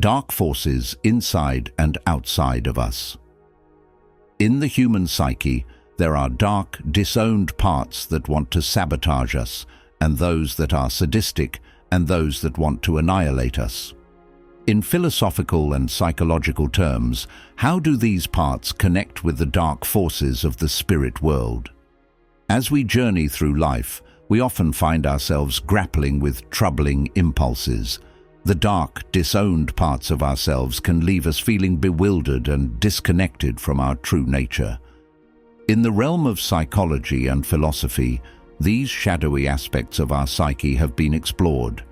Dark forces inside and outside of us. In the human psyche, there are dark, disowned parts that want to sabotage us, and those that are sadistic, and those that want to annihilate us. In philosophical and psychological terms, how do these parts connect with the dark forces of the spirit world? As we journey through life, we often find ourselves grappling with troubling impulses. The dark, disowned parts of ourselves can leave us feeling bewildered and disconnected from our true nature. In the realm of psychology and philosophy, these shadowy aspects of our psyche have been explored.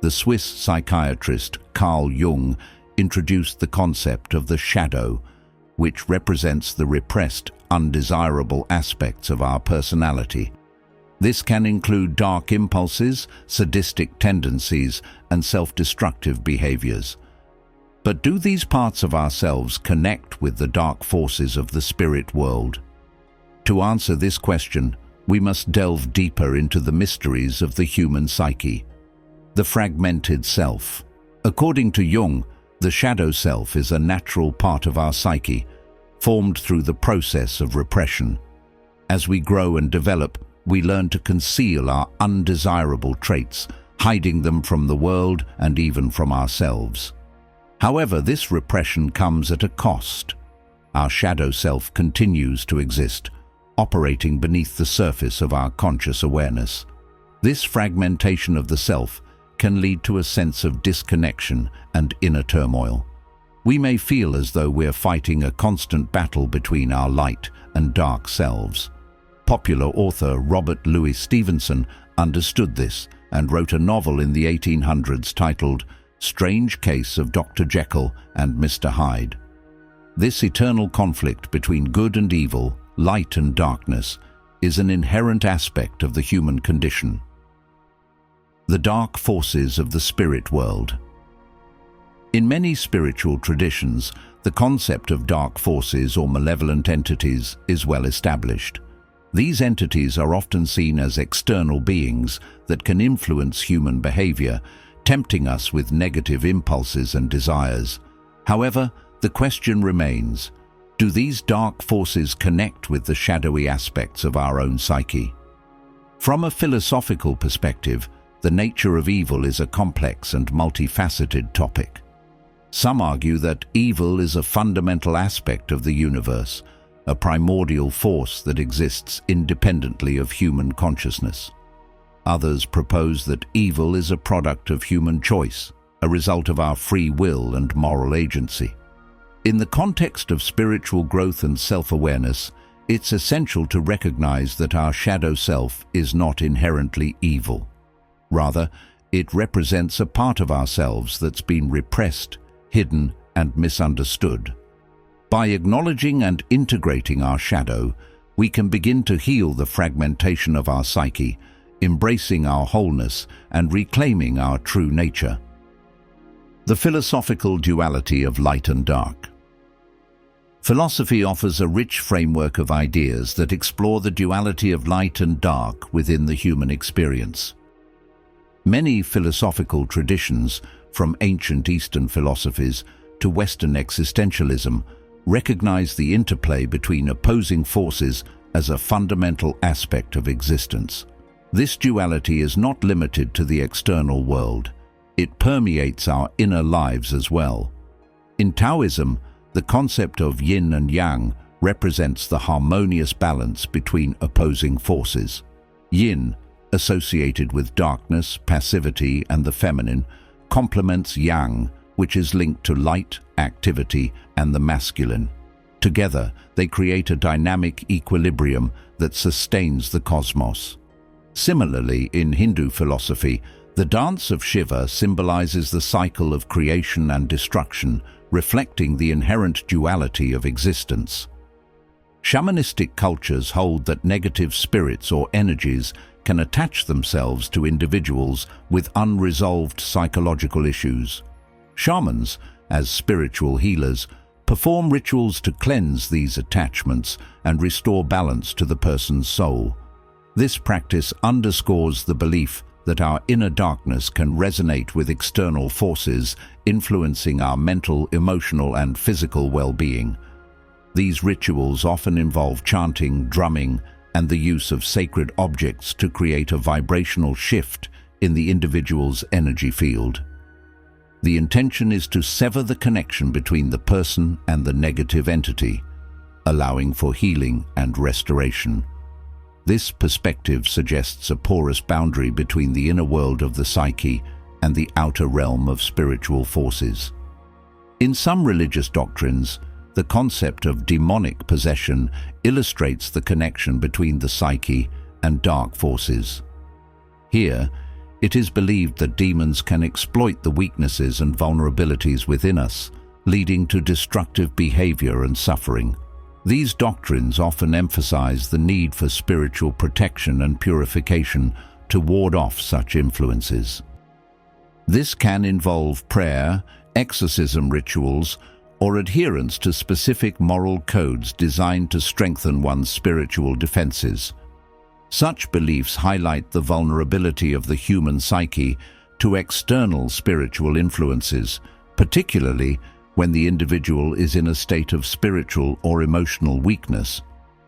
The Swiss psychiatrist Carl Jung introduced the concept of the shadow, which represents the repressed, undesirable aspects of our personality. This can include dark impulses, sadistic tendencies, and self-destructive behaviors. But do these parts of ourselves connect with the dark forces of the spirit world? To answer this question, we must delve deeper into the mysteries of the human psyche. The fragmented self. According to Jung, the shadow self is a natural part of our psyche, formed through the process of repression. As we grow and develop, we learn to conceal our undesirable traits, hiding them from the world and even from ourselves. However, this repression comes at a cost. Our shadow self continues to exist, operating beneath the surface of our conscious awareness. This fragmentation of the self can lead to a sense of disconnection and inner turmoil. We may feel as though we're fighting a constant battle between our light and dark selves. Popular author Robert Louis Stevenson understood this and wrote a novel in the 1800s titled Strange Case of Dr. Jekyll and Mr. Hyde. This eternal conflict between good and evil, light and darkness, is an inherent aspect of the human condition. The dark forces of the spirit world. In many spiritual traditions, the concept of dark forces or malevolent entities is well established. These entities are often seen as external beings that can influence human behavior, tempting us with negative impulses and desires. However, the question remains, do these dark forces connect with the shadowy aspects of our own psyche? From a philosophical perspective, the nature of evil is a complex and multifaceted topic. Some argue that evil is a fundamental aspect of the universe, a primordial force that exists independently of human consciousness. Others propose that evil is a product of human choice, a result of our free will and moral agency. In the context of spiritual growth and self-awareness, it's essential to recognize that our shadow self is not inherently evil. Rather, it represents a part of ourselves that's been repressed, hidden, and misunderstood. By acknowledging and integrating our shadow, we can begin to heal the fragmentation of our psyche, embracing our wholeness and reclaiming our true nature. The philosophical duality of light and dark. Philosophy offers a rich framework of ideas that explore the duality of light and dark within the human experience. Many philosophical traditions, from ancient Eastern philosophies to Western existentialism, recognize the interplay between opposing forces as a fundamental aspect of existence. This duality is not limited to the external world. It permeates our inner lives as well. In Taoism, the concept of yin and yang represents the harmonious balance between opposing forces. Yin, associated with darkness, passivity, and the feminine, complements yang, which is linked to light, activity, and the masculine. Together, they create a dynamic equilibrium that sustains the cosmos. Similarly, in Hindu philosophy, the dance of Shiva symbolizes the cycle of creation and destruction, reflecting the inherent duality of existence. Shamanistic cultures hold that negative spirits or energies can attach themselves to individuals with unresolved psychological issues. Shamans, as spiritual healers, perform rituals to cleanse these attachments and restore balance to the person's soul. This practice underscores the belief that our inner darkness can resonate with external forces, influencing our mental, emotional, and physical well-being. These rituals often involve chanting, drumming, and the use of sacred objects to create a vibrational shift in the individual's energy field. The intention is to sever the connection between the person and the negative entity, allowing for healing and restoration. This perspective suggests a porous boundary between the inner world of the psyche and the outer realm of spiritual forces. In some religious doctrines, the concept of demonic possession illustrates the connection between the psyche and dark forces. Here, it is believed that demons can exploit the weaknesses and vulnerabilities within us, leading to destructive behavior and suffering. These doctrines often emphasize the need for spiritual protection and purification to ward off such influences. This can involve prayer, exorcism rituals, or adherence to specific moral codes designed to strengthen one's spiritual defenses. Such beliefs highlight the vulnerability of the human psyche to external spiritual influences, particularly when the individual is in a state of spiritual or emotional weakness.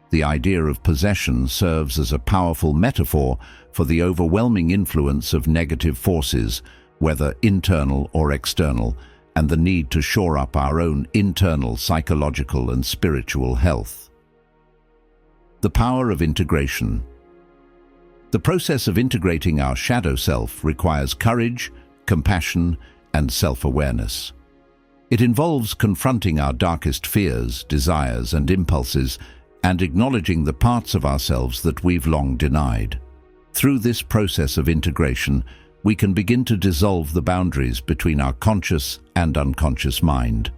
The idea of possession serves as a powerful metaphor for the overwhelming influence of negative forces, whether internal or external, and the need to shore up our own internal psychological and spiritual health. The power of integration. The process of integrating our shadow self requires courage, compassion, and self-awareness. It involves confronting our darkest fears, desires, and impulses, and acknowledging the parts of ourselves that we've long denied. Through this process of integration, we can begin to dissolve the boundaries between our conscious and unconscious mind.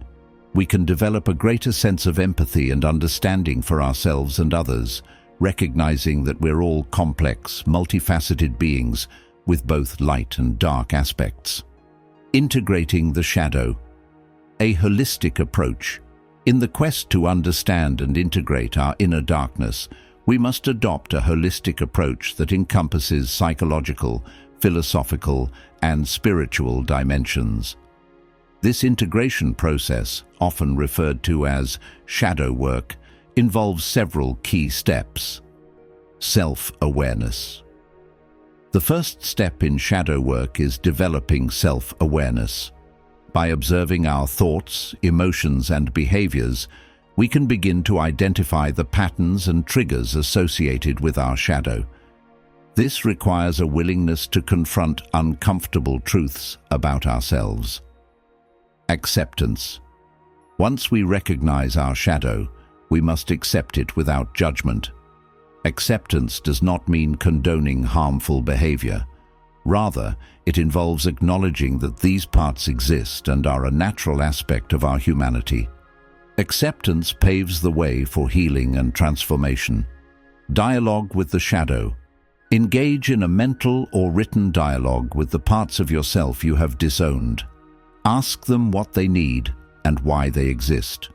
We can develop a greater sense of empathy and understanding for ourselves and others, recognizing that we're all complex, multifaceted beings with both light and dark aspects. Integrating the shadow. A holistic approach. In the quest to understand and integrate our inner darkness, we must adopt a holistic approach that encompasses psychological, philosophical, and spiritual dimensions. This integration process, often referred to as shadow work, involves several key steps. Self-awareness. The first step in shadow work is developing self-awareness. By observing our thoughts, emotions, and behaviors, we can begin to identify the patterns and triggers associated with our shadow. This requires a willingness to confront uncomfortable truths about ourselves. Acceptance. Once we recognize our shadow, we must accept it without judgment. Acceptance does not mean condoning harmful behavior. Rather, it involves acknowledging that these parts exist and are a natural aspect of our humanity. Acceptance paves the way for healing and transformation. Dialogue with the shadow. Engage in a mental or written dialogue with the parts of yourself you have disowned. Ask them what they need and why they exist.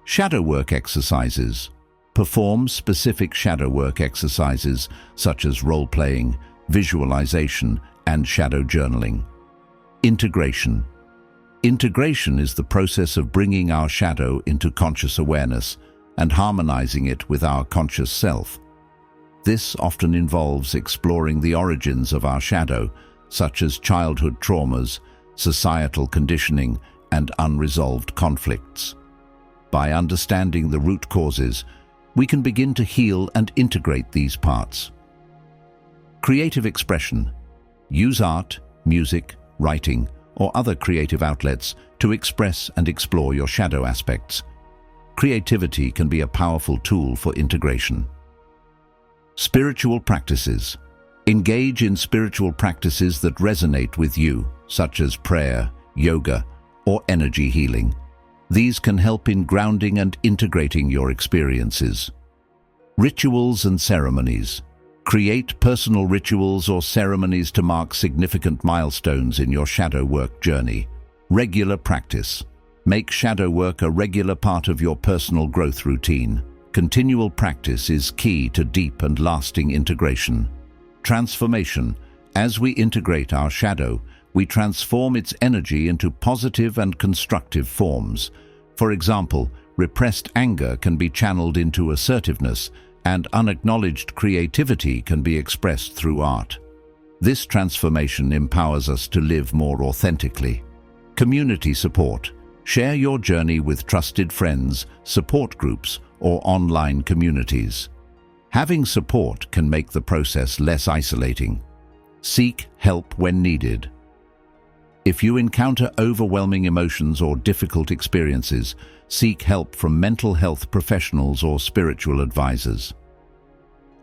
Shadow work exercises. Perform specific shadow work exercises such as role-playing, visualization, and shadow journaling. Integration. Integration is the process of bringing our shadow into conscious awareness and harmonizing it with our conscious self. This often involves exploring the origins of our shadow, such as childhood traumas, societal conditioning, and unresolved conflicts. By understanding the root causes, we can begin to heal and integrate these parts. Creative expression. Use art, music, writing, or other creative outlets to express and explore your shadow aspects. Creativity can be a powerful tool for integration. Spiritual practices. Engage in spiritual practices that resonate with you, such as prayer, yoga, or energy healing. These can help in grounding and integrating your experiences. Rituals and ceremonies. Create personal rituals or ceremonies to mark significant milestones in your shadow work journey. Regular practice. Make shadow work a regular part of your personal growth routine. Continual practice is key to deep and lasting integration. Transformation. As we integrate our shadow, we transform its energy into positive and constructive forms. For example, repressed anger can be channeled into assertiveness, and unacknowledged creativity can be expressed through art. This transformation empowers us to live more authentically. Community support. Share your journey with trusted friends, support groups, or online communities. Having support can make the process less isolating. Seek help when needed. If you encounter overwhelming emotions or difficult experiences, seek help from mental health professionals or spiritual advisors.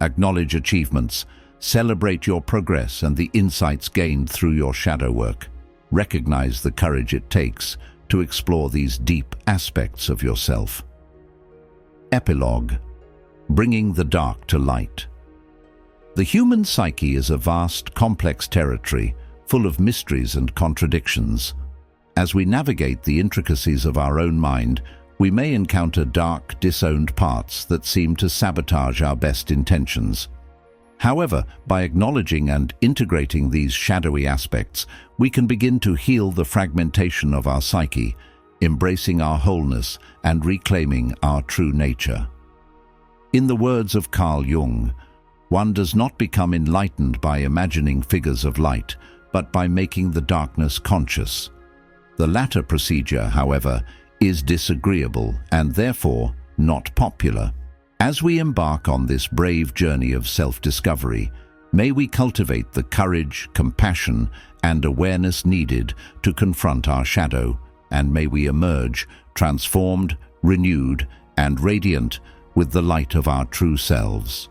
Acknowledge achievements. Celebrate your progress and the insights gained through your shadow work. Recognize the courage it takes to explore these deep aspects of yourself. Epilogue. Bringing the dark to light. The human psyche is a vast, complex territory full of mysteries and contradictions. As we navigate the intricacies of our own mind, we may encounter dark, disowned parts that seem to sabotage our best intentions. However, by acknowledging and integrating these shadowy aspects, we can begin to heal the fragmentation of our psyche, embracing our wholeness and reclaiming our true nature. In the words of Carl Jung, one does not become enlightened by imagining figures of light, but by making the darkness conscious. The latter procedure, however, is disagreeable and therefore not popular. As we embark on this brave journey of self-discovery, may we cultivate the courage, compassion, and awareness needed to confront our shadow, and may we emerge transformed, renewed, and radiant with the light of our true selves.